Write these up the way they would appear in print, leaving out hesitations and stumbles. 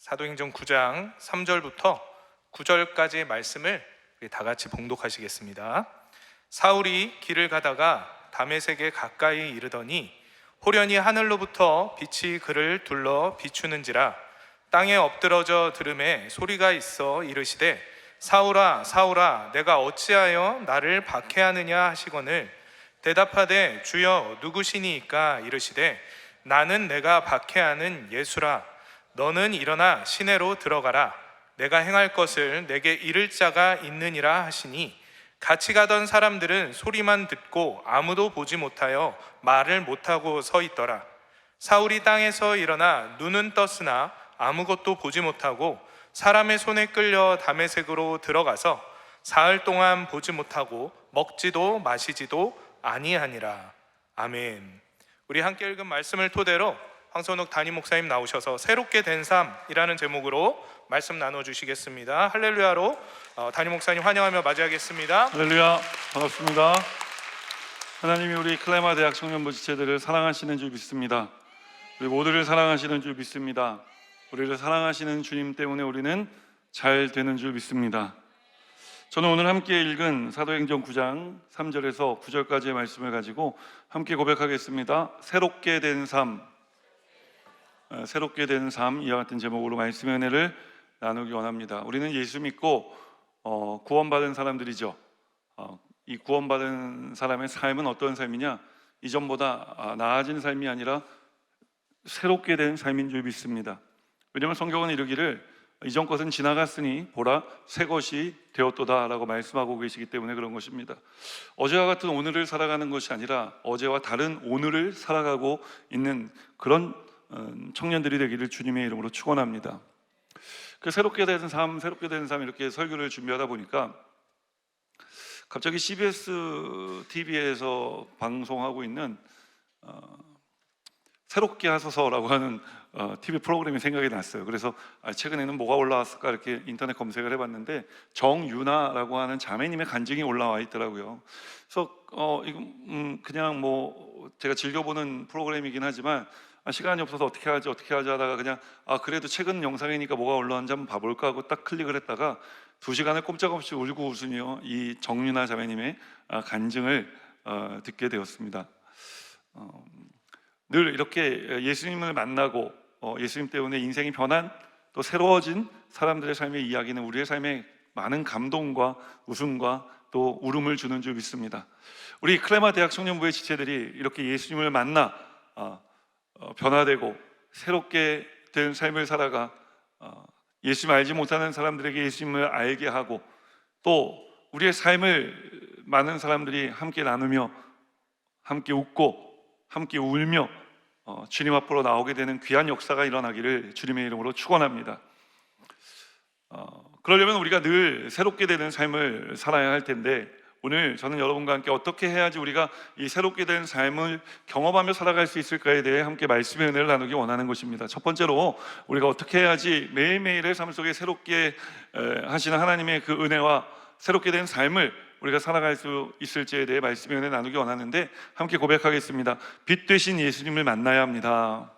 사도행전 9장 3절부터 9절까지의 말씀을 우리 다 같이 봉독하시겠습니다. 사울이 길을 가다가 다메섹에 가까이 이르더니 호련히 하늘로부터 빛이 그를 둘러 비추는지라. 땅에 엎드러져 들음에 소리가 있어 이르시되 사울아 사울아 내가 어찌하여 나를 박해하느냐 하시거늘 대답하되 주여 누구시니이까 이르시되 나는 내가 박해하는 예수라. 너는 일어나 시내로 들어가라. 내가 행할 것을 내게 이를 자가 있느니라 하시니 같이 가던 사람들은 소리만 듣고 아무도 보지 못하여 말을 못하고 서 있더라. 사울이 땅에서 일어나 눈은 떴으나 아무것도 보지 못하고 사람의 손에 끌려 다메섹으로 들어가서 사흘 동안 보지 못하고 먹지도 마시지도 아니하니라. 아멘. 우리 함께 읽은 말씀을 토대로 황선욱 담임 목사님 나오셔서 새롭게 된 삶이라는 제목으로 말씀 나눠주시겠습니다. 할렐루야로 담임 목사님 환영하며 맞이하겠습니다. 할렐루야, 반갑습니다. 하나님이 우리 클레마 대학 청년부 지체들을 사랑하시는 줄 믿습니다. 우리 모두를 사랑하시는 줄 믿습니다. 우리를 사랑하시는 주님 때문에 우리는 잘 되는 줄 믿습니다. 저는 오늘 함께 읽은 사도행전 9장 3절에서 9절까지의 말씀을 가지고 함께 고백하겠습니다. 새롭게 된 삶, 새롭게 된 삶, 이와 같은 제목으로 말씀의 은혜를 나누기 원합니다. 우리는 예수 믿고 구원받은 사람들이죠. 이 구원받은 사람의 삶은 어떤 삶이냐? 이전보다 나아진 삶이 아니라 새롭게 된 삶인 줄 믿습니다. 왜냐하면 성경은 이르기를 이전 것은 지나갔으니 보라 새 것이 되었도다 라고 말씀하고 계시기 때문에 그런 것입니다. 어제와 같은 오늘을 살아가는 것이 아니라 어제와 다른 오늘을 살아가고 있는 그런 청년들이 되기를 주님의 이름으로 축원합니다. 그 새롭게 된 삶 이렇게 설교를 준비하다 보니까 갑자기 CBS TV에서 방송하고 있는 새롭게 하소서라고 하는 TV 프로그램이 생각이 났어요. 그래서 최근에는 뭐가 올라왔을까 이렇게 인터넷 검색을 해봤는데 정유나라고 하는 자매님의 간증이 올라와 있더라고요. 그래서 이거 그냥 뭐 제가 즐겨보는 프로그램이긴 하지만 시간이 없어서 어떻게 하지 하다가 그냥 그래도 최근 영상이니까 뭐가 올라왔는지 한번 봐볼까 하고 딱 클릭을 했다가 2시간을 꼼짝없이 울고 웃으며 이 정유나 자매님의 간증을 듣게 되었습니다. 늘 이렇게 예수님을 만나고 예수님 때문에 인생이 변한 또 새로워진 사람들의 삶의 이야기는 우리의 삶에 많은 감동과 웃음과 또 울음을 주는 줄 믿습니다. 우리 클레마 대학 청년부의 지체들이 이렇게 예수님을 만나 변화되고 새롭게 된 삶을 살아가 예수님 알지 못하는 사람들에게 예수님을 알게 하고 또 우리의 삶을 많은 사람들이 함께 나누며 함께 웃고 함께 울며 주님 앞으로 나오게 되는 귀한 역사가 일어나기를 주님의 이름으로 축원합니다. 그러려면 우리가 늘 새롭게 되는 삶을 살아야 할 텐데 오늘 저는 여러분과 함께 어떻게 해야지 우리가 이 새롭게 된 삶을 경험하며 살아갈 수 있을까에 대해 함께 말씀의 은혜를 나누기 원하는 것입니다. 첫 번째로 우리가 어떻게 해야지 매일매일의 삶 속에 새롭게 하시는 하나님의 그 은혜와 새롭게 된 삶을 우리가 살아갈 수 있을지에 대해 말씀의 은혜 나누기 원하는데 함께 고백하겠습니다. 빛 되신 예수님을 만나야 합니다.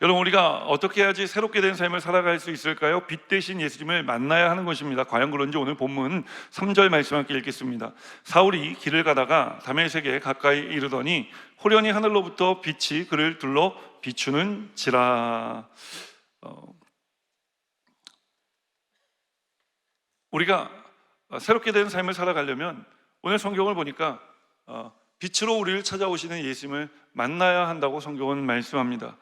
여러분, 우리가 어떻게 해야지 새롭게 된 삶을 살아갈 수 있을까요? 빛 되신 예수님을 만나야 하는 것입니다. 과연 그런지 오늘 본문 3절 말씀 함께 읽겠습니다. 사울이 길을 가다가 다메섹에 가까이 이르더니 호련히 하늘로부터 빛이 그를 둘러 비추는지라. 우리가 새롭게 된 삶을 살아가려면 오늘 성경을 보니까 빛으로 우리를 찾아오시는 예수님을 만나야 한다고 성경은 말씀합니다.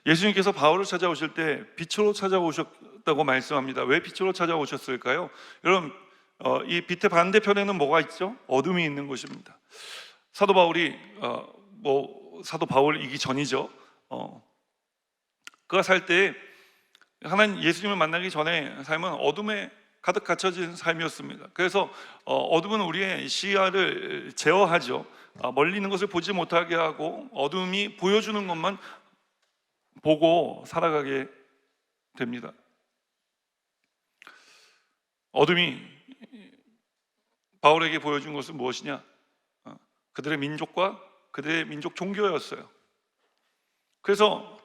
예수님께서 바울을 찾아오실 때 빛으로 찾아오셨다고 말씀합니다. 왜 빛으로 찾아오셨을까요? 여러분, 이 빛의 반대편에는 뭐가 있죠? 어둠이 있는 것입니다. 사도 바울이 사도 바울이기 전이죠. 그가 살 때 하나님 예수님을 만나기 전에 삶은 어둠에 가득 갇혀진 삶이었습니다. 그래서 어둠은 우리의 시야를 제어하죠. 멀리 있는 것을 보지 못하게 하고 어둠이 보여주는 것만 보고 살아가게 됩니다. 어둠이 바울에게 보여준 것은 무엇이냐? 그들의 민족과 그들의 민족 종교였어요. 그래서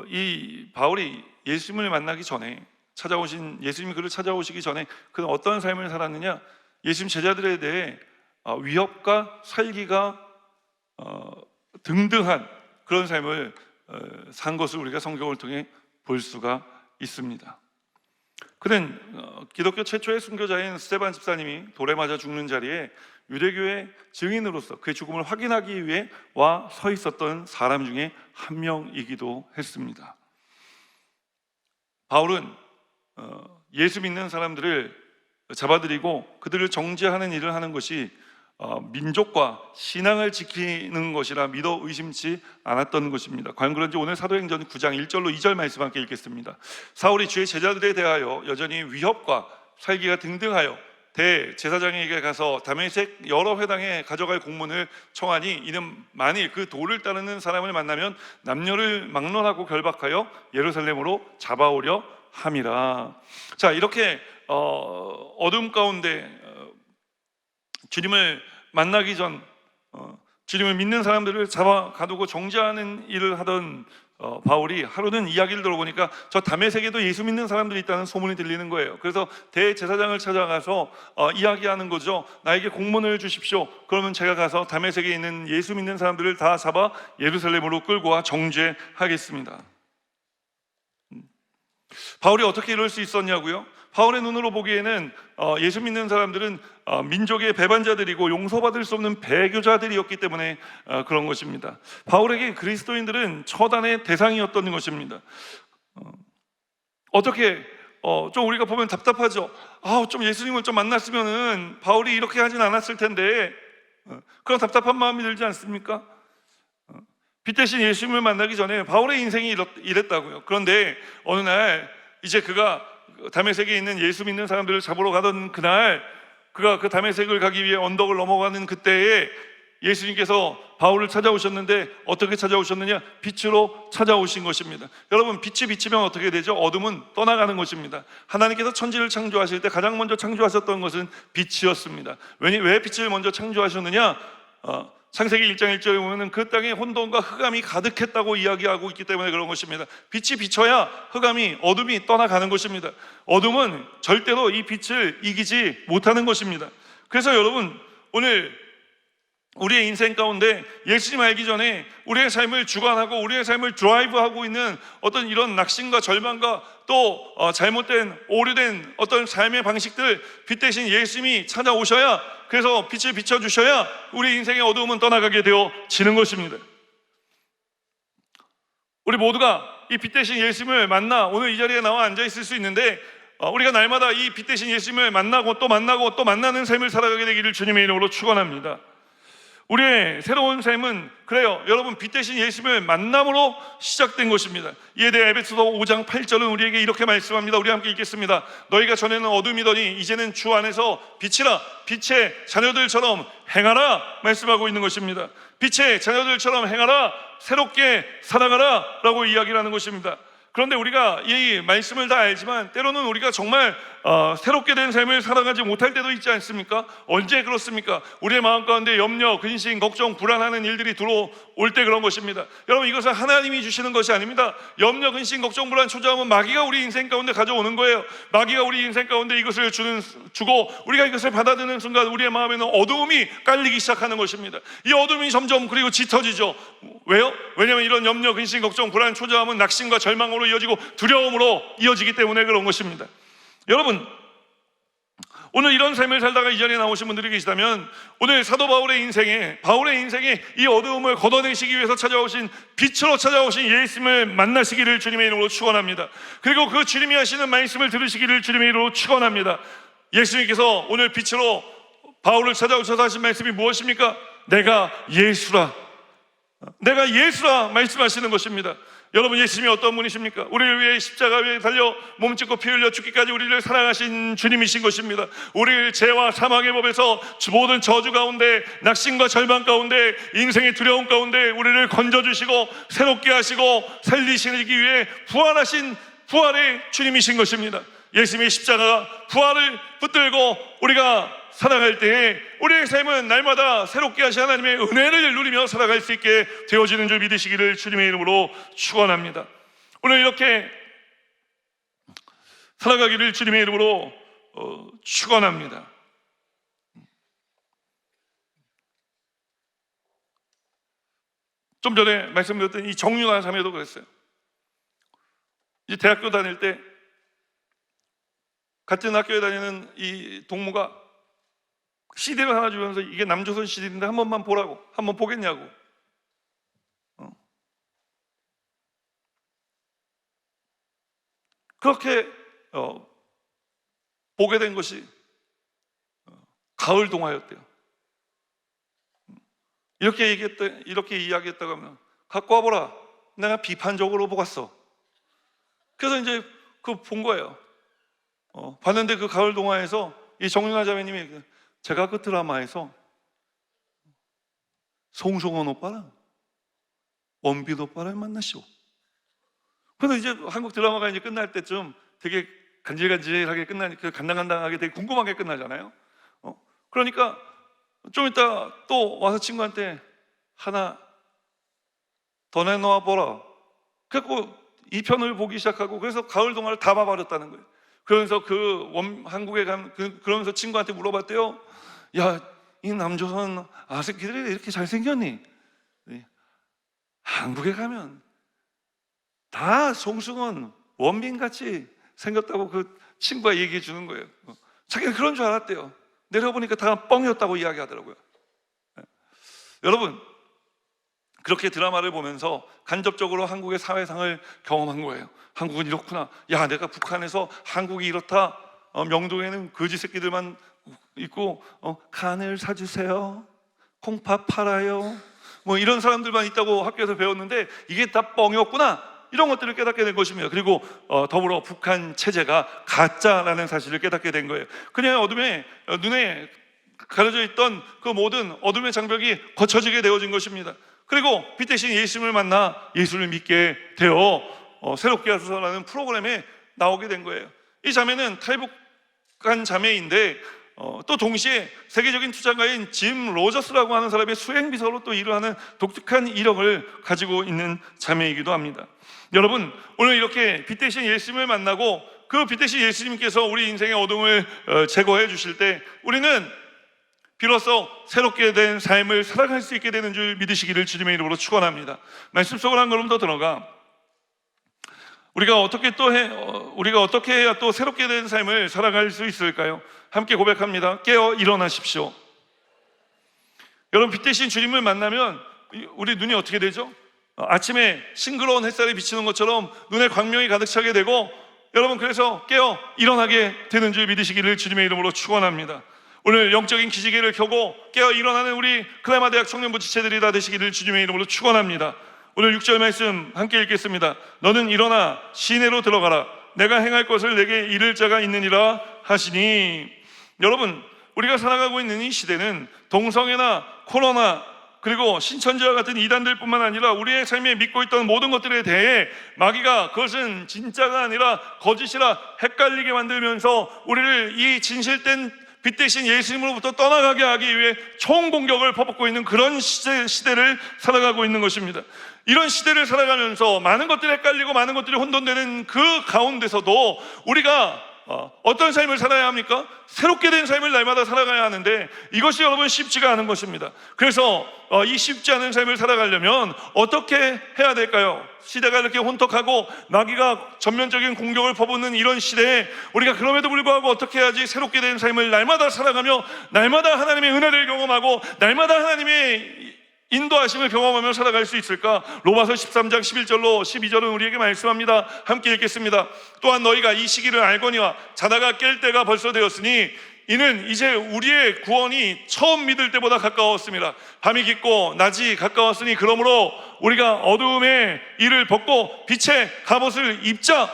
이 바울이 예수님을 만나기 전에 찾아오신 예수님이 그를 찾아오시기 전에 그는 어떤 삶을 살았느냐? 예수님 제자들에 대해 위협과 살기가 등등한 그런 삶을 산 것을 우리가 성경을 통해 볼 수가 있습니다. 그는 기독교 최초의 순교자인 스데반 집사님이 돌에 맞아 죽는 자리에 유대교의 증인으로서 그의 죽음을 확인하기 위해 와 서 있었던 사람 중에 한 명이기도 했습니다. 바울은 예수 믿는 사람들을 잡아들이고 그들을 정죄하는 일을 하는 것이 민족과 신앙을 지키는 것이라 믿어 의심치 않았던 것입니다. 과연 그런지 오늘 사도행전 9장 1절로 2절 말씀 함께 읽겠습니다. 사울이 주의 제자들에 대하여 여전히 위협과 살기가 등등하여 대제사장에게 가서 다메섹 여러 회당에 가져갈 공문을 청하니 이는 만일 그 도를 따르는 사람을 만나면 남녀를 막론하고 결박하여 예루살렘으로 잡아오려 함이라. 자, 이렇게 어둠 가운데 주님을 만나기 전 주님을 믿는 사람들을 잡아 가두고 정죄하는 일을 하던 바울이 하루는 이야기를 들어보니까 저 다메섹에도 예수 믿는 사람들이 있다는 소문이 들리는 거예요. 그래서 대제사장을 찾아가서 이야기하는 거죠. 나에게 공문을 주십시오. 그러면 제가 가서 다메섹에 있는 예수 믿는 사람들을 다 잡아 예루살렘으로 끌고 와 정죄하겠습니다. 바울이 어떻게 이럴 수 있었냐고요? 바울의 눈으로 보기에는 예수 믿는 사람들은 민족의 배반자들이고 용서받을 수 없는 배교자들이었기 때문에 그런 것입니다. 바울에게 그리스도인들은 처단의 대상이었던 것입니다. 어떻게 좀 우리가 보면 답답하죠. 좀 예수님을 좀 만났으면은 바울이 이렇게 하진 않았을 텐데 그런 답답한 마음이 들지 않습니까? 빛 대신 예수님을 만나기 전에 바울의 인생이 이랬다고요. 그런데 어느 날 이제 그가 다메섹에 있는 예수 믿는 사람들을 잡으러 가던 그날 그가 그 다메섹을 가기 위해 언덕을 넘어가는 그때에 예수님께서 바울을 찾아오셨는데 어떻게 찾아오셨느냐? 빛으로 찾아오신 것입니다. 여러분, 빛이 비치면 어떻게 되죠? 어둠은 떠나가는 것입니다. 하나님께서 천지를 창조하실 때 가장 먼저 창조하셨던 것은 빛이었습니다. 왜 빛을 먼저 창조하셨느냐? 창세기 1장 1절에 보면 그 땅에 혼돈과 흑암이 가득했다고 이야기하고 있기 때문에 그런 것입니다. 빛이 비춰야 흑암이 어둠이 떠나가는 것입니다. 어둠은 절대로 이 빛을 이기지 못하는 것입니다. 그래서 여러분, 오늘 우리의 인생 가운데 예수님 알기 전에 우리의 삶을 주관하고 우리의 삶을 드라이브하고 있는 어떤 이런 낙심과 절망과 또 잘못된 오류된 어떤 삶의 방식들, 빛 대신 예수님이 찾아오셔야, 그래서 빛을 비춰주셔야 우리 인생의 어두움은 떠나가게 되어지는 것입니다. 우리 모두가 이 빛 대신 예수님을 만나 오늘 이 자리에 나와 앉아 있을 수 있는데 우리가 날마다 이 빛 대신 예수님을 만나고 또 만나는 삶을 살아가게 되기를 주님의 이름으로 축원합니다. 우리의 새로운 삶은 그래요, 여러분, 빛 대신 예수님을 만남으로 시작된 것입니다. 이에 대해 에베소서 5장 8절은 우리에게 이렇게 말씀합니다. 우리 함께 읽겠습니다. 너희가 전에는 어둠이더니 이제는 주 안에서 빛이라, 빛의 자녀들처럼 행하라 말씀하고 있는 것입니다. 빛의 자녀들처럼 행하라, 새롭게 살아가라 라고 이야기를 하는 것입니다. 그런데 우리가 이 말씀을 다 알지만 때로는 우리가 정말 새롭게 된 삶을 살아가지 못할 때도 있지 않습니까? 언제 그렇습니까? 우리의 마음 가운데 염려, 근심, 걱정, 불안하는 일들이 들어올 때 그런 것입니다. 여러분, 이것은 하나님이 주시는 것이 아닙니다. 염려, 근심, 걱정, 불안, 초조함은 마귀가 우리 인생 가운데 가져오는 거예요. 마귀가 우리 인생 가운데 이것을 주고 우리가 이것을 받아들이는 순간 우리의 마음에는 어두움이 깔리기 시작하는 것입니다. 이 어두움이 점점 그리고 짙어지죠. 왜요? 왜냐하면 이런 염려, 근심, 걱정, 불안, 초조함은 낙심과 절망으로 이어지고 두려움으로 이어지기 때문에 그런 것입니다. 여러분, 오늘 이런 삶을 살다가 이 자리에 나오신 분들이 계시다면 오늘 사도 바울의 인생에 이 어두움을 걷어내시기 위해서 찾아오신, 빛으로 찾아오신 예수님을 만나시기를 주님의 이름으로 축원합니다. 그리고 그 주님이 하시는 말씀을 들으시기를 주님의 이름으로 축원합니다. 예수님께서 오늘 빛으로 바울을 찾아오셔서 하신 말씀이 무엇입니까? 내가 예수라 말씀하시는 것입니다. 여러분, 예수님이 어떤 분이십니까? 우리를 위해 십자가 위에 달려 몸짓고 피 흘려 죽기까지 우리를 사랑하신 주님이신 것입니다. 우리를 죄와 사망의 법에서 모든 저주 가운데, 낙심과 절망 가운데, 인생의 두려움 가운데 우리를 건져주시고 새롭게 하시고 살리시기 위해 부활하신 부활의 주님이신 것입니다. 예수님의 십자가가 부활을 붙들고 우리가 살아갈 때에 우리의 삶은 날마다 새롭게 하신 하나님의 은혜를 누리며 살아갈 수 있게 되어지는 줄 믿으시기를 주님의 이름으로 축원합니다. 오늘 이렇게 살아가기를 주님의 이름으로 축원합니다. 좀 전에 말씀드렸던 이 정윤아 자매도 그랬어요. 이제 대학교 다닐 때 같은 학교에 다니는 이 동무가 CD를 하나 주면서 이게 남조선 CD인데 한 번만 보라고, 한번 보겠냐고. 그렇게 보게 된 것이 가을 동화였대요. 이렇게 이야기했다고 하면 갖고 와보라. 내가 비판적으로 보았어. 그래서 이제 그 본 거예요. 봤는데 그 가을 동화에서 이 정윤아 자매님이 제가 그 드라마에서 송승헌 오빠랑 원빈 오빠를 만나시오. 그래서 이제 한국 드라마가 이제 끝날 때쯤 되게 간질간질하게 끝나니까 간당간당하게 되게 궁금하게 끝나잖아요. 그러니까 좀 이따 또 와서 친구한테 하나 더 내놓아 보라. 그래서 이 편을 보기 시작하고 그래서 가을 동화를 다 봐버렸다는 거예요. 그러면서 한국에 그러면서 친구한테 물어봤대요. 야, 이 남조선 아새끼들이 이렇게 잘생겼니? 한국에 가면 다 송승헌, 원빈같이 생겼다고 그 친구가 얘기해 주는 거예요. 자기는 그런 줄 알았대요. 내려보니까 다 뻥이었다고 이야기하더라고요. 여러분, 그렇게 드라마를 보면서 간접적으로 한국의 사회상을 경험한 거예요. 한국은 이렇구나. 야, 내가 북한에서 한국이 이렇다. 명동에는 거지 새끼들만 있고 간을 사주세요. 콩팥 팔아요. 뭐 이런 사람들만 있다고 학교에서 배웠는데 이게 다 뻥이었구나. 이런 것들을 깨닫게 된 것입니다. 그리고 더불어 북한 체제가 가짜라는 사실을 깨닫게 된 거예요. 그냥 어둠에 눈에 가려져 있던 그 모든 어둠의 장벽이 거쳐지게 되어진 것입니다. 그리고 빛 대신 예수님을 만나 예수를 믿게 되어 새롭게 하소서라는 프로그램에 나오게 된 거예요. 이 자매는 탈북한 자매인데 또 동시에 세계적인 투자가인 짐 로저스라고 하는 사람의 수행비서로 또 일을 하는 독특한 이력을 가지고 있는 자매이기도 합니다. 여러분, 오늘 이렇게 빛 대신 예수님을 만나고 그 빛 대신 예수님께서 우리 인생의 어둠을 제거해 주실 때 우리는 비로소 새롭게 된 삶을 살아갈 수 있게 되는 줄 믿으시기를 주님의 이름으로 축원합니다. 말씀 속으로 한 걸음 더 들어가 우리가 어떻게 해야 또 새롭게 된 삶을 살아갈 수 있을까요? 함께 고백합니다. 깨어 일어나십시오. 여러분, 빛 대신 주님을 만나면 우리 눈이 어떻게 되죠? 아침에 싱그러운 햇살이 비치는 것처럼 눈에 광명이 가득 차게 되고 여러분, 그래서 깨어 일어나게 되는 줄 믿으시기를 주님의 이름으로 축원합니다. 오늘 영적인 기지개를 켜고 깨어 일어나는 우리 클레마 대학 청년부 지체들이 다 되시기를 주님의 이름으로 축원합니다. 오늘 6절 말씀 함께 읽겠습니다. 너는 일어나 시내로 들어가라. 내가 행할 것을 내게 이를 자가 있느니라 하시니. 여러분, 우리가 살아가고 있는 이 시대는 동성애나 코로나 그리고 신천지와 같은 이단들 뿐만 아니라 우리의 삶에 믿고 있던 모든 것들에 대해 마귀가 그것은 진짜가 아니라 거짓이라 헷갈리게 만들면서 우리를 이 진실된 빛 대신 예수님으로부터 떠나가게 하기 위해 총공격을 퍼붓고 있는 그런 시대를 살아가고 있는 것입니다. 이런 시대를 살아가면서 많은 것들이 헷갈리고 많은 것들이 혼돈되는 그 가운데서도 우리가 어떤 삶을 살아야 합니까? 새롭게 된 삶을 날마다 살아가야 하는데 이것이 여러분 쉽지가 않은 것입니다. 그래서 이 쉽지 않은 삶을 살아가려면 어떻게 해야 될까요? 시대가 이렇게 혼탁하고 마귀가 전면적인 공격을 퍼붓는 이런 시대에 우리가 그럼에도 불구하고 어떻게 해야지 새롭게 된 삶을 날마다 살아가며 날마다 하나님의 은혜를 경험하고 날마다 하나님의 인도하심을 경험하며 살아갈 수 있을까? 로마서 13장 11절로 12절은 우리에게 말씀합니다. 함께 읽겠습니다. 또한 너희가 이 시기를 알거니와 자다가 깰 때가 벌써 되었으니 이는 이제 우리의 구원이 처음 믿을 때보다 가까웠습니다. 밤이 깊고 낮이 가까웠으니 그러므로 우리가 어두움의 일을 벗고 빛의 갑옷을 입자.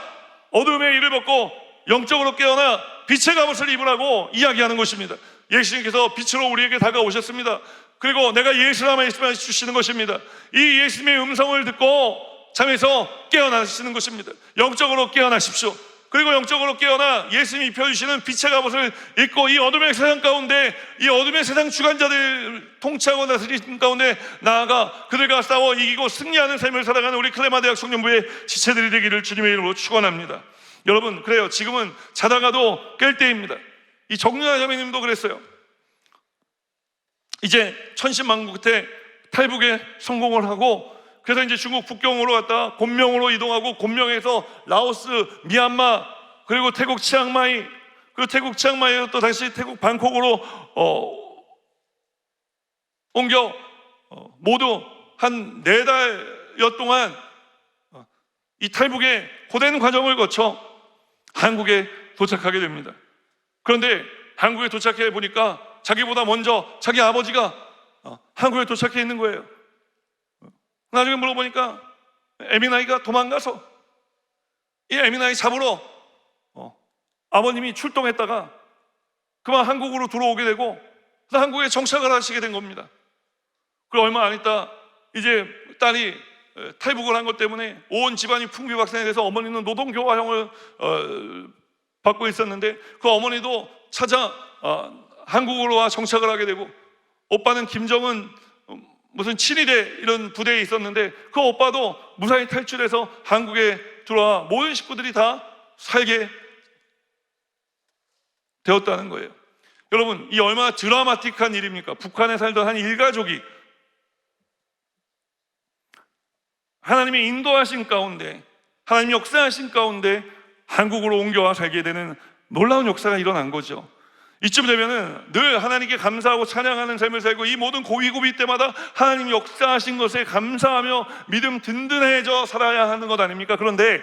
어두움의 일을 벗고 영적으로 깨어나 빛의 갑옷을 입으라고 이야기하는 것입니다. 예수님께서 빛으로 우리에게 다가오셨습니다. 그리고 내가 예수라 말씀해 주시는 것입니다. 이 예수님의 음성을 듣고 잠에서 깨어나시는 것입니다. 영적으로 깨어나십시오. 그리고 영적으로 깨어나 예수님이 입혀주시는 빛의 갑옷을 입고 이 어둠의 세상 가운데, 이 어둠의 세상 주관자들 통치하고 다스리는 가운데 나아가 그들과 싸워 이기고 승리하는 삶을 살아가는 우리 클레마 대학 청년부의 지체들이 되기를 주님의 이름으로 축원합니다. 여러분, 그래요. 지금은 자다가도 깰 때입니다. 이 정윤아 자매님도 그랬어요. 이제 천신만고 끝에 탈북에 성공을 하고, 그래서 이제 중국 북경으로 갔다가 곤명으로 이동하고, 곤명에서 라오스, 미얀마, 그리고 태국 치앙마이, 그리고 태국 치앙마이에서 또 다시 태국 방콕으로 옮겨 모두 한 4달여 동안 이 탈북의 고된 과정을 거쳐 한국에 도착하게 됩니다. 그런데 한국에 도착해 보니까 자기보다 먼저 자기 아버지가 한국에 도착해 있는 거예요. 나중에 물어보니까 에미나이가 도망가서 이 에미나이 잡으러 아버님이 출동했다가 그만 한국으로 들어오게 되고, 그래서 한국에 정착을 하시게 된 겁니다. 그리고 얼마 안 있다 이제 딸이 탈북을 한 것 때문에 온 집안이 풍비박산이 돼서 어머니는 노동교화형을 받고 있었는데, 그 어머니도 찾아 한국으로 와 정착을 하게 되고, 오빠는 김정은 무슨 친위대 이런 부대에 있었는데 그 오빠도 무사히 탈출해서 한국에 들어와 모든 식구들이 다 살게 되었다는 거예요. 여러분, 이 얼마나 드라마틱한 일입니까? 북한에 살던 한 일가족이 하나님의 인도하신 가운데, 하나님이 역사하신 가운데 한국으로 옮겨와 살게 되는 놀라운 역사가 일어난 거죠. 이쯤 되면은 늘 하나님께 감사하고 찬양하는 삶을 살고, 이 모든 고비고비 때마다 하나님 역사하신 것에 감사하며 믿음 든든해져 살아야 하는 것 아닙니까? 그런데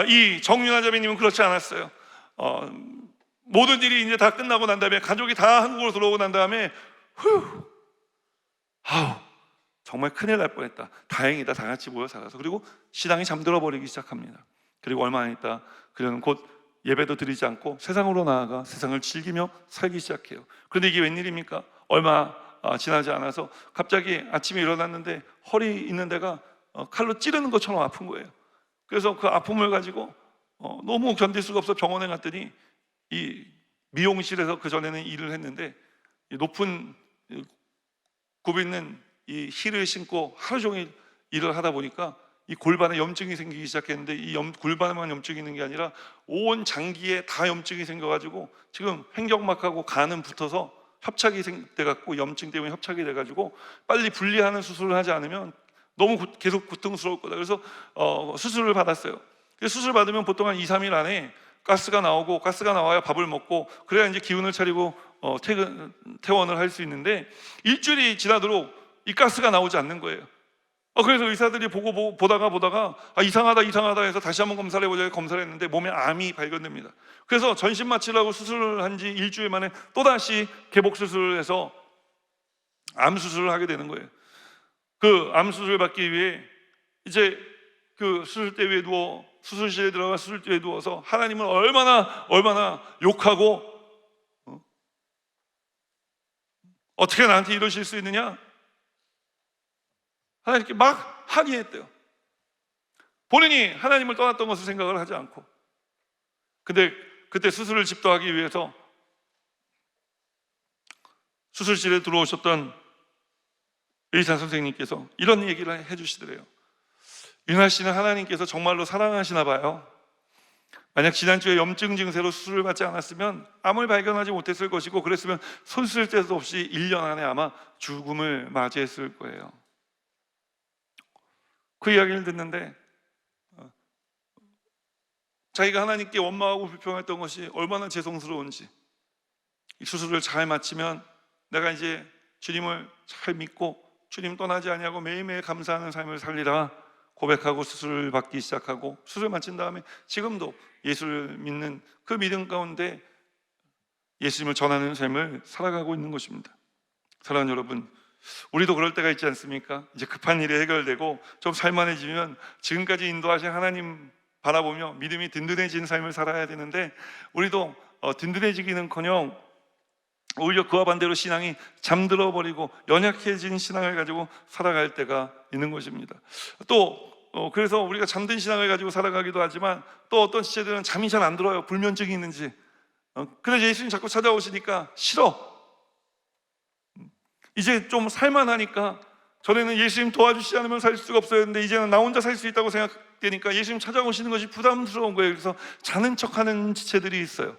이 정윤아 자매님은 그렇지 않았어요. 모든 일이 이제 다 끝나고 난 다음에, 가족이 다 한국으로 들어오고 난 다음에 정말 큰일 날 뻔했다, 다행이다, 다 같이 모여 살아서. 그리고 신앙이 잠들어 버리기 시작합니다. 그리고 얼마 안 있다 그녀는 곧 예배도 드리지 않고 세상으로 나아가 세상을 즐기며 살기 시작해요. 그런데 이게 웬일입니까? 얼마 지나지 않아서 갑자기 아침에 일어났는데 허리 있는 데가 칼로 찌르는 것처럼 아픈 거예요. 그래서 그 아픔을 가지고 너무 견딜 수가 없어 병원에 갔더니, 이 미용실에서 그전에는 일을 했는데 이 높은 굽 있는 이 힐을 신고 하루 종일 일을 하다 보니까 이 골반에 염증이 생기기 시작했는데, 이 골반에만 염증이 있는 게 아니라 온 장기에 다 염증이 생겨가지고 지금 횡격막하고 간은 붙어서 협착이 돼갖고, 염증 때문에 협착이 돼가지고 빨리 분리하는 수술을 하지 않으면 너무 계속 고통스러울 거다. 그래서 수술을 받았어요. 수술 받으면 보통 한 2, 3일 안에 가스가 나오고, 가스가 나와야 밥을 먹고 그래야 이제 기운을 차리고 퇴원을 할 수 있는데, 일주일이 지나도록 이 가스가 나오지 않는 거예요. 그래서 의사들이 보다가 이상하다 해서 다시 한번 검사를 해보자 검사를 했는데 몸에 암이 발견됩니다. 그래서 전신 마취라고 수술을 한 지 일주일 만에 또다시 개복 수술을 해서 암 수술을 하게 되는 거예요. 그 암 수술을 받기 위해 이제 그 수술실에 들어가 수술대에 누워서 하나님을 얼마나 욕하고 어떻게 나한테 이러실 수 있느냐, 하나님께 막 항의했대요. 본인이 하나님을 떠났던 것을 생각을 하지 않고. 근데 그때 수술을 집도하기 위해서 수술실에 들어오셨던 의사 선생님께서 이런 얘기를 해주시더래요. 윤아 씨는 하나님께서 정말로 사랑하시나 봐요. 만약 지난주에 염증 증세로 수술을 받지 않았으면 암을 발견하지 못했을 것이고, 그랬으면 손 쓸 데도 없이 1년 안에 아마 죽음을 맞이했을 거예요. 그 이야기를 듣는데 자기가 하나님께 원망하고 불평했던 것이 얼마나 죄송스러운지, 이 수술을 잘 마치면 내가 이제 주님을 잘 믿고 주님 떠나지 아니하고 매일매일 감사하는 삶을 살리라 고백하고 수술을 받기 시작하고, 수술 마친 다음에 지금도 예수를 믿는 그 믿음 가운데 예수님을 전하는 삶을 살아가고 있는 것입니다. 사랑하는 여러분, 우리도 그럴 때가 있지 않습니까? 이제 급한 일이 해결되고 좀 살만해지면 지금까지 인도하신 하나님 바라보며 믿음이 든든해진 삶을 살아야 되는데, 우리도 든든해지기는커녕 오히려 그와 반대로 신앙이 잠들어 버리고 연약해진 신앙을 가지고 살아갈 때가 있는 것입니다. 또 그래서 우리가 잠든 신앙을 가지고 살아가기도 하지만 또 어떤 지체들은 잠이 잘 안 들어요. 불면증이 있는지. 그래서 예수님 자꾸 찾아오시니까 싫어. 이제 좀 살만하니까, 전에는 예수님 도와주시지 않으면 살 수가 없었는데 이제는 나 혼자 살 수 있다고 생각되니까 예수님 찾아오시는 것이 부담스러운 거예요. 그래서 자는 척하는 지체들이 있어요.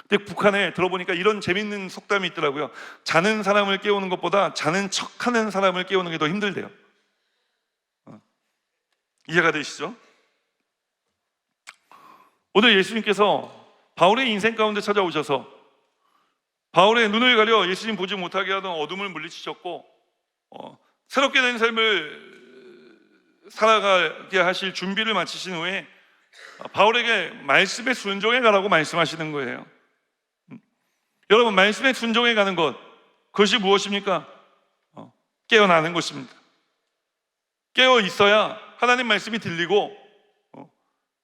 근데 북한에 들어보니까 이런 재밌는 속담이 있더라고요. 자는 사람을 깨우는 것보다 자는 척하는 사람을 깨우는 게 더 힘들대요. 이해가 되시죠? 오늘 예수님께서 바울의 인생 가운데 찾아오셔서 바울의 눈을 가려 예수님 보지 못하게 하던 어둠을 물리치셨고 새롭게 된 삶을 살아가게 하실 준비를 마치신 후에 바울에게 말씀에 순종해 가라고 말씀하시는 거예요. 여러분, 말씀에 순종해 가는 것, 그것이 무엇입니까? 깨어나는 것입니다. 깨어 있어야 하나님 말씀이 들리고,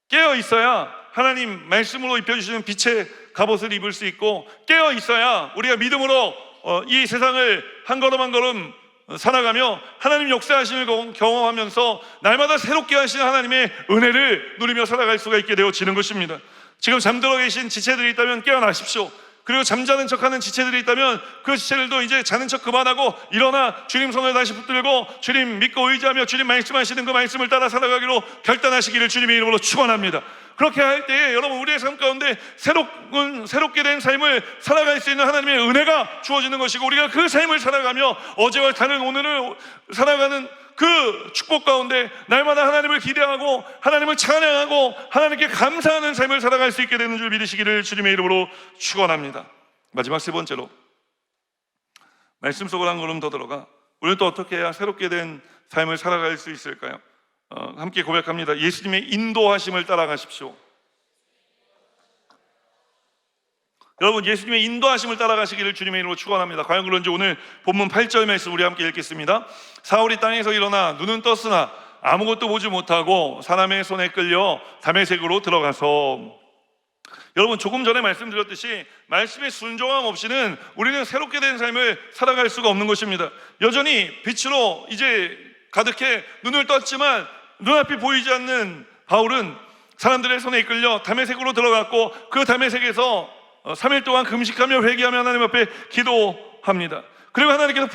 깨어 있어야 하나님 말씀으로 입혀주시는 빛의 갑옷을 입을 수 있고, 깨어 있어야 우리가 믿음으로 이 세상을 한 걸음 한 걸음 살아가며 하나님 역사하심을 경험하면서 날마다 새롭게 하시는 하나님의 은혜를 누리며 살아갈 수가 있게 되어지는 것입니다. 지금 잠들어 계신 지체들이 있다면 깨어나십시오. 그리고 잠자는 척하는 지체들이 있다면 그 지체들도 이제 자는 척 그만하고 일어나 주님 손을 다시 붙들고 주님 믿고 의지하며 주님 말씀하시는 그 말씀을 따라 살아가기로 결단하시기를 주님의 이름으로 축원합니다. 그렇게 할 때에 여러분, 우리의 삶 가운데 새롭게 된 삶을 살아갈 수 있는 하나님의 은혜가 주어지는 것이고, 우리가 그 삶을 살아가며 어제와 다른 오늘을 살아가는 그 축복 가운데 날마다 하나님을 기대하고 하나님을 찬양하고 하나님께 감사하는 삶을 살아갈 수 있게 되는 줄 믿으시기를 주님의 이름으로 축원합니다. 마지막 세 번째로, 말씀 속으로 한 걸음 더 들어가 우리는 또 어떻게 해야 새롭게 된 삶을 살아갈 수 있을까요? 함께 고백합니다. 예수님의 인도하심을 따라가십시오. 여러분, 예수님의 인도하심을 따라가시기를 주님의 이름으로 축원합니다. 과연 그런지 오늘 본문 8절 말씀 우리 함께 읽겠습니다. 사울이 땅에서 일어나 눈은 떴으나 아무것도 보지 못하고 사람의 손에 끌려 다메섹으로 들어가서, 여러분, 조금 전에 말씀드렸듯이 말씀의 순종함 없이는 우리는 새롭게 된 삶을 살아갈 수가 없는 것입니다. 여전히 빛으로 이제 가득해 눈을 떴지만 눈앞이 보이지 않는 바울은 사람들의 손에 이끌려 다메섹으로 들어갔고, 그 다메섹에서 3일 동안 금식하며 회개하며 하나님 앞에 기도합니다. 그리고 하나님께서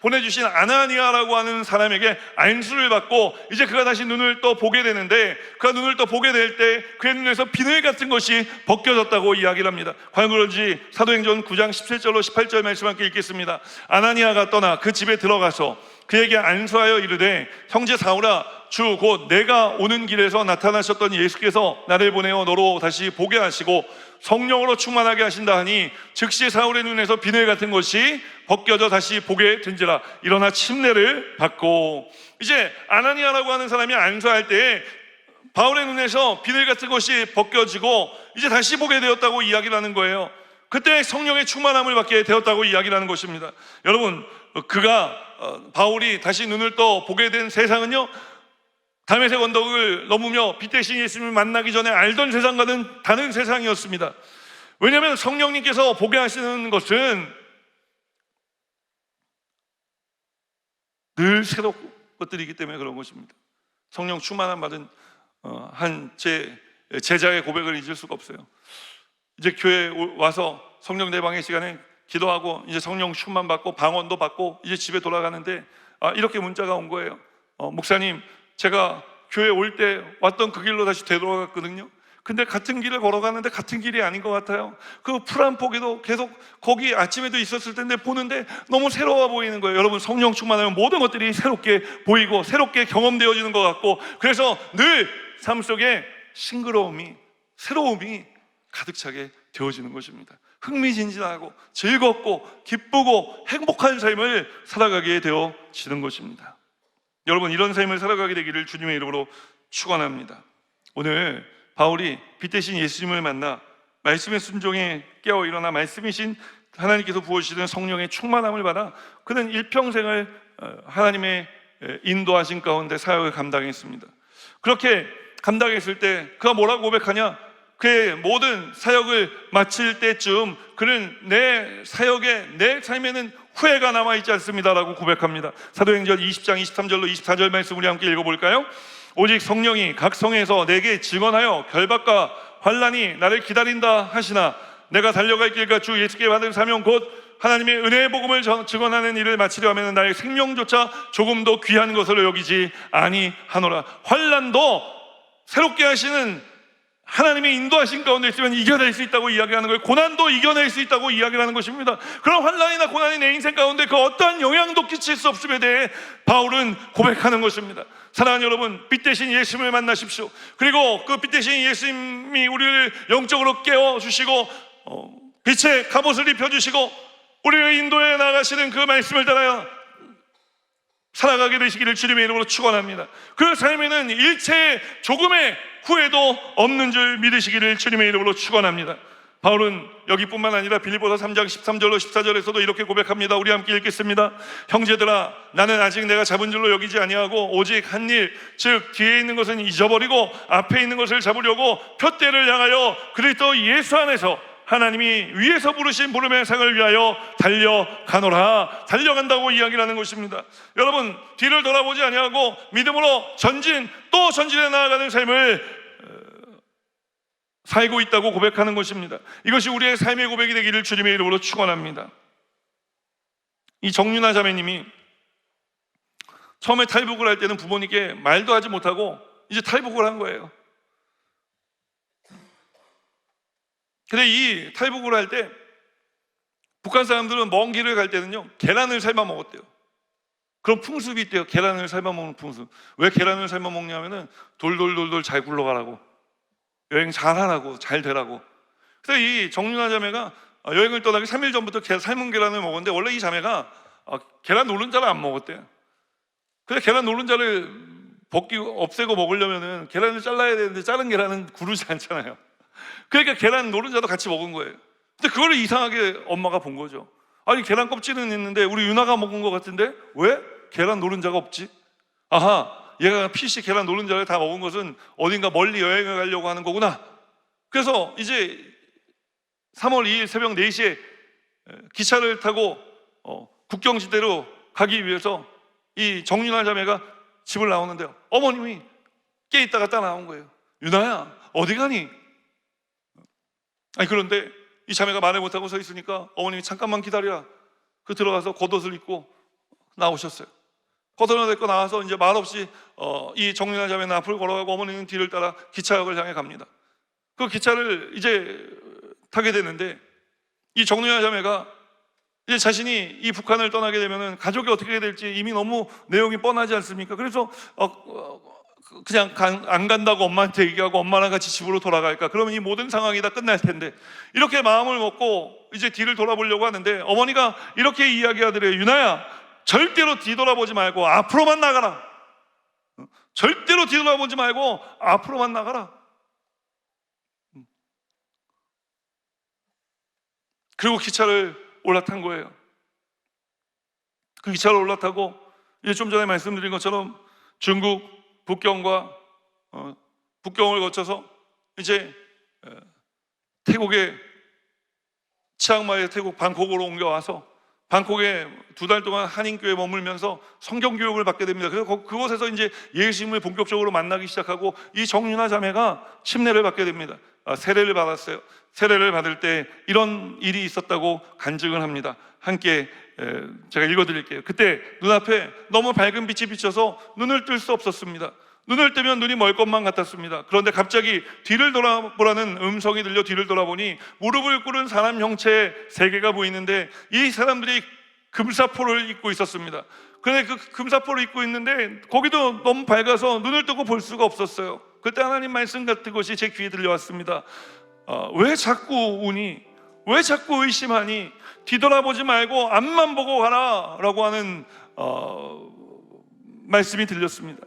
보내주신 아나니아라고 하는 사람에게 안수를 받고 이제 그가 다시 눈을 떠 보게 되는데, 그가 눈을 떠 보게 될 때 그의 눈에서 비늘 같은 것이 벗겨졌다고 이야기를 합니다. 과연 그런지 사도행전 9장 17절로 18절 말씀 함께 읽겠습니다. 아나니아가 떠나 그 집에 들어가서 그에게 안수하여 이르되, 형제 사울아, 주 곧 내가 오는 길에서 나타나셨던 예수께서 나를 보내어 너로 다시 보게 하시고 성령으로 충만하게 하신다 하니 즉시 사울의 눈에서 비늘 같은 것이 벗겨져 다시 보게 된지라. 일어나 침례를 받고, 이제 아나니아라고 하는 사람이 안수할 때 바울의 눈에서 비늘 같은 것이 벗겨지고 이제 다시 보게 되었다고 이야기를 하는 거예요. 그때 성령의 충만함을 받게 되었다고 이야기를 하는 것입니다. 여러분, 바울이 다시 눈을 떠 보게 된 세상은요, 다메섹 언덕을 넘으며 빛 대신 예수님을 만나기 전에 알던 세상과는 다른 세상이었습니다. 왜냐하면 성령님께서 보게 하시는 것은 늘 새로운 것들이기 때문에 그런 것입니다. 성령 충만함 받은 한 제자의 고백을 잊을 수가 없어요. 이제 교회에 와서 성령 내방의 시간에 기도하고 이제 성령 충만 받고 방언도 받고 이제 집에 돌아가는데 이렇게 문자가 온 거예요. 목사님, 제가 교회 올 때 왔던 그 길로 다시 되돌아갔거든요. 근데 같은 길을 걸어가는데 같은 길이 아닌 것 같아요. 그 풀한 포기도 계속 거기 아침에도 있었을 텐데 보는데 너무 새로워 보이는 거예요. 여러분, 성령 충만하면 모든 것들이 새롭게 보이고 새롭게 경험되어지는 것 같고, 그래서 늘 삶 속에 싱그러움이, 새로움이 가득 차게 되어지는 것입니다. 흥미진진하고 즐겁고 기쁘고 행복한 삶을 살아가게 되어지는 것입니다. 여러분, 이런 삶을 살아가게 되기를 주님의 이름으로 축원합니다. 오늘 바울이 빛 대신 예수님을 만나 말씀의 순종에 깨어 일어나 말씀이신 하나님께서 부어주시는 성령의 충만함을 받아 그는 일평생을 하나님의 인도하신 가운데 사역을 감당했습니다. 그렇게 감당했을 때 그가 뭐라고 고백하냐? 그의 모든 사역을 마칠 때쯤 그는 내 사역에, 내 삶에는 후회가 남아있지 않습니다라고 고백합니다. 사도행전 20장 23절로 24절 말씀 우리 함께 읽어볼까요? 오직 성령이 각 성에서 내게 증언하여 결박과 환난이 나를 기다린다 하시나 내가 달려갈 길과 주 예수께 받은 사명 곧 하나님의 은혜의 복음을 증언하는 일을 마치려 하면 나의 생명조차 조금도 귀한 것으로 여기지 아니하노라. 환난도 새롭게 하시는 하나님의 인도하신 가운데 있으면 이겨낼 수 있다고 이야기하는 거예요. 고난도 이겨낼 수 있다고 이야기하는 것입니다. 그런 환난이나 고난이 내 인생 가운데 그 어떠한 영향도 끼칠 수 없음에 대해 바울은 고백하는 것입니다. 사랑하는 여러분, 빛 대신 예수님을 만나십시오. 그리고 그 빛 대신 예수님이 우리를 영적으로 깨워주시고 빛의 갑옷을 입혀주시고 우리를 인도해 나가시는 그 말씀을 따라 살아가게 되시기를 주님의 이름으로 축원합니다. 그 삶에는 일체의 조금의 후회도 없는 줄 믿으시기를 주님의 이름으로 축원합니다. 바울은 여기뿐만 아니라 빌립보서 3장 13절로 14절에서도 이렇게 고백합니다. 우리 함께 읽겠습니다. 형제들아, 나는 아직 내가 잡은 줄로 여기지 아니하고 오직 한 일, 즉 뒤에 있는 것은 잊어버리고 앞에 있는 것을 잡으려고 표대를 향하여 그리스도 예수 안에서 하나님이 위에서 부르신 부름의 상을 위하여 달려가노라. 달려간다고 이야기를 하는 것입니다. 여러분, 뒤를 돌아보지 아니하고 믿음으로 전진 또 전진해 나아가는 삶을 살고 있다고 고백하는 것입니다. 이것이 우리의 삶의 고백이 되기를 주님의 이름으로 축원합니다. 이 정윤아 자매님이 처음에 탈북을 할 때는 부모님께 말도 하지 못하고 이제 탈북을 한 거예요. 근데 이 탈북을 할 때 북한 사람들은 먼 길을 갈 때는요 계란을 삶아 먹었대요. 그런 풍습이 있대요. 계란을 삶아 먹는 풍습. 왜 계란을 삶아 먹냐면은 돌돌돌돌 잘 굴러가라고, 여행 잘하라고, 잘 되라고. 그래서 이 정윤아 자매가 여행을 떠나기 3일 전부터 삶은 계란을 먹었는데 원래 이 자매가 계란 노른자를 안 먹었대요. 근데 계란 노른자를 없애고 먹으려면은 계란을 잘라야 되는데 자른 계란은 구르지 않잖아요. 그러니까 계란 노른자도 같이 먹은 거예요. 근데 그걸 이상하게 엄마가 본 거죠. 아니 계란 껍질은 있는데 우리 유나가 먹은 것 같은데 왜 계란 노른자가 없지? 아하, 얘가 피시 계란 노른자를 다 먹은 것은 어딘가 멀리 여행을 가려고 하는 거구나. 그래서 이제 3월 2일 새벽 4시에 기차를 타고 국경지대로 가기 위해서 이 정윤아 자매가 집을 나오는데요, 어머님이 깨 있다가 딱 나온 거예요. 유나야, 어디 가니? 아니 그런데 이 자매가 말을 못하고 서 있으니까 어머님이 잠깐만 기다려라. 그 들어가서 겉옷을 입고 나오셨어요. 겉옷을 입고 나와서 이제 말없이 이 정윤아 자매는 앞을 걸어가고 어머니는 뒤를 따라 기차역을 향해 갑니다. 그 기차를 이제 타게 되는데 이 정윤아 자매가 이제 자신이 이 북한을 떠나게 되면은 가족이 어떻게 될지 이미 너무 내용이 뻔하지 않습니까? 그래서 그냥 안 간다고 엄마한테 얘기하고 엄마랑 같이 집으로 돌아갈까? 그러면 이 모든 상황이 다 끝날 텐데 이렇게 마음을 먹고 이제 뒤를 돌아보려고 하는데 어머니가 이렇게 이야기하더래요. 유나야, 절대로 뒤돌아보지 말고 앞으로만 나가라. 절대로 뒤돌아보지 말고 앞으로만 나가라. 그리고 기차를 올라탄 거예요. 그 기차를 올라타고 이제 좀 전에 말씀드린 것처럼 중국 북경과 북경을 거쳐서 이제 태국의 치앙마이 태국 방콕으로 옮겨와서 방콕에 2달 동안 한인교회에 머물면서 성경교육을 받게 됩니다. 그래서 그곳에서 이제 예수님을 본격적으로 만나기 시작하고 이 정윤아 자매가 침례를 받게 됩니다. 세례를 받았어요. 세례를 받을 때 이런 일이 있었다고 간증을 합니다. 함께 제가 읽어드릴게요. 그때 눈앞에 너무 밝은 빛이 비쳐서 눈을 뜰 수 없었습니다. 눈을 뜨면 눈이 멀 것만 같았습니다. 그런데 갑자기 뒤를 돌아보라는 음성이 들려 뒤를 돌아보니 무릎을 꿇은 사람 형체의 3개가 보이는데 이 사람들이 금사포를 입고 있었습니다. 그런데 그 금사포를 입고 있는데 거기도 너무 밝아서 눈을 뜨고 볼 수가 없었어요. 그때 하나님 말씀 같은 것이 제 귀에 들려왔습니다. 왜 자꾸 우니? 왜 자꾸 의심하니? 뒤돌아보지 말고 앞만 보고 가라 라고 하는 말씀이 들렸습니다.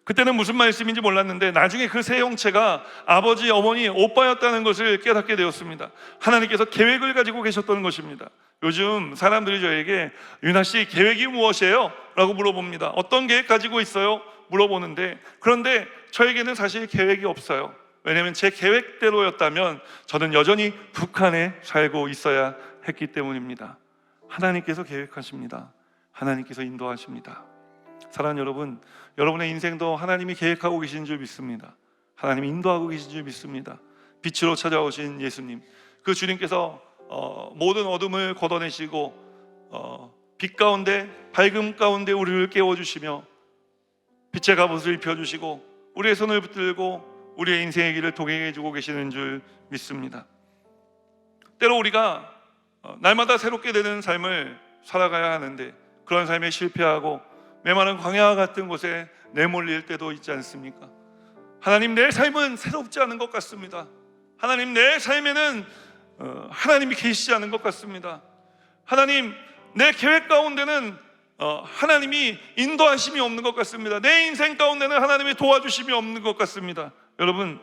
그때는 무슨 말씀인지 몰랐는데 나중에 그 세 형체가 아버지, 어머니, 오빠였다는 것을 깨닫게 되었습니다. 하나님께서 계획을 가지고 계셨던 것입니다. 요즘 사람들이 저에게 윤아씨 계획이 무엇이에요? 라고 물어봅니다. 어떤 계획 가지고 있어요? 물어보는데 그런데 저에게는 사실 계획이 없어요. 왜냐하면 제 계획대로였다면 저는 여전히 북한에 살고 있어야 했기 때문입니다. 하나님께서 계획하십니다. 하나님께서 인도하십니다. 사랑하는 여러분, 여러분의 인생도 하나님이 계획하고 계신 줄 믿습니다. 하나님이 인도하고 계신 줄 믿습니다. 빛으로 찾아오신 예수님, 그 주님께서 모든 어둠을 걷어내시고 빛 가운데, 밝음 가운데 우리를 깨워주시며 빛의 갑옷을 입혀주시고 우리의 손을 붙들고 우리의 인생의 길을 동행해주고 계시는 줄 믿습니다. 때로 우리가 날마다 새롭게 되는 삶을 살아가야 하는데 그런 삶에 실패하고 메마른 광야와 같은 곳에 내몰릴 때도 있지 않습니까? 하나님, 내 삶은 새롭지 않은 것 같습니다. 하나님, 내 삶에는 하나님이 계시지 않은 것 같습니다. 하나님, 내 계획 가운데는 하나님이 인도하심이 없는 것 같습니다. 내 인생 가운데는 하나님의 도와주심이 없는 것 같습니다. 여러분,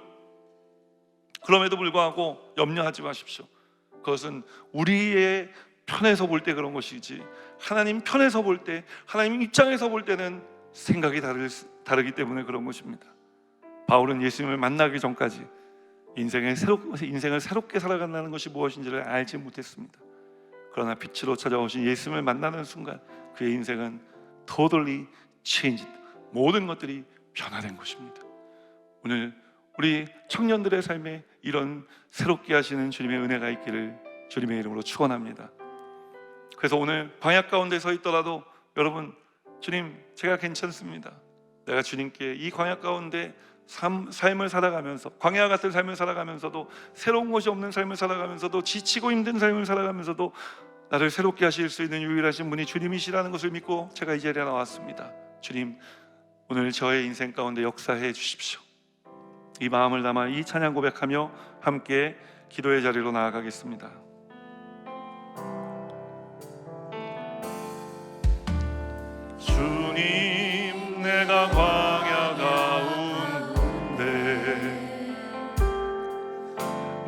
그럼에도 불구하고 염려하지 마십시오. 그것은 우리의 편에서 볼 때 그런 것이지, 하나님 편에서 볼 때, 하나님 입장에서 볼 때는 생각이 다르기 때문에 그런 것입니다. 바울은 예수님을 만나기 전까지 인생을 새롭게 살아간다는 것이 무엇인지를 알지 못했습니다. 그러나 빛으로 찾아오신 예수님을 만나는 순간 그의 인생은 totally changed, 모든 것들이 변화된 것입니다. 오늘 우리 청년들의 삶에 이런 새롭게 하시는 주님의 은혜가 있기를 주님의 이름으로 축원합니다. 그래서 오늘 광야 가운데 서 있더라도 여러분, 주님, 제가 괜찮습니다. 내가 주님께 이 광야 가운데 삶을 살아가면서, 광야 같은 삶을 살아가면서도, 새로운 것이 없는 삶을 살아가면서도, 지치고 힘든 삶을 살아가면서도 나를 새롭게 하실 수 있는 유일하신 분이 주님이시라는 것을 믿고 제가 이 자리에 나왔습니다. 주님, 오늘 저의 인생 가운데 역사해 주십시오. 이 마음을 담아 이 찬양 고백하며 함께 기도의 자리로 나아가겠습니다. 주님, 내가 광야 가운데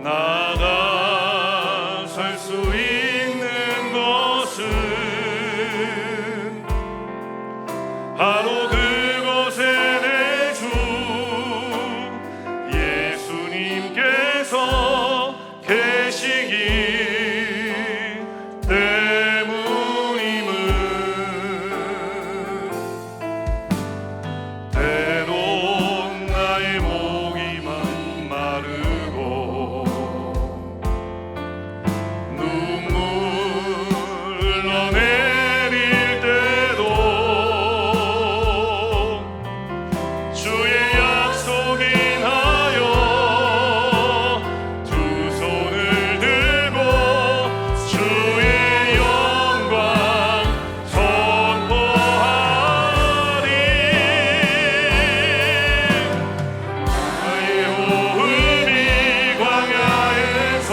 나아설 수 있는 것은 바로 그곳에 내 주 예수님께서 계시기 때문임을. 때론 나의 목이 마르고 눈물 흘러내릴 때도 주의 약속 인하여 두 손을 들고 주의 영광 선포하리. 나의 호흡이 광야에서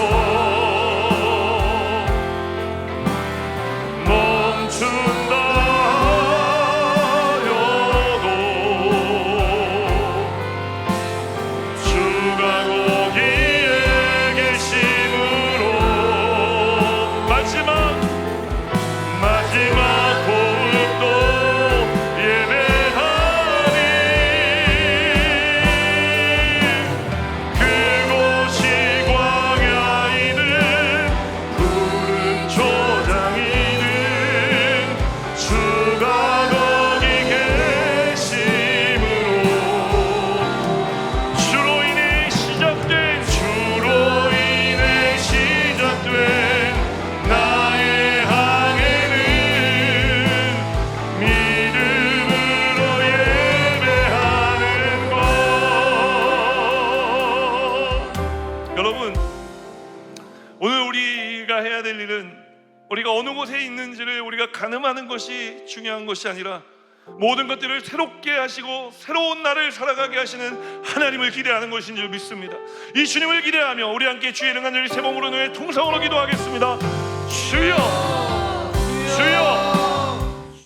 멈춘다 하여도 주가 거기에 계심으로 마지막 호흡도 예배하리. 그곳이 광야이든 푸른 초장이든 주가 거기 계심으로 주로 인해 시작된 나의 항해는 믿음으로 예배하는 것. 여러분, 오늘 우리가 해야 될 일은 우리가 어느 곳에 있는지를 우리가 가늠하는 것이 중요한 것이 아니라 모든 것들을 새롭게 하시고 새로운 날을 살아가게 하시는 하나님을 기대하는 것인 줄 믿습니다. 이 주님을 기대하며 우리 함께 주의 이름 간절히 세 번으로 너의 통성으로 기도하겠습니다. 주여,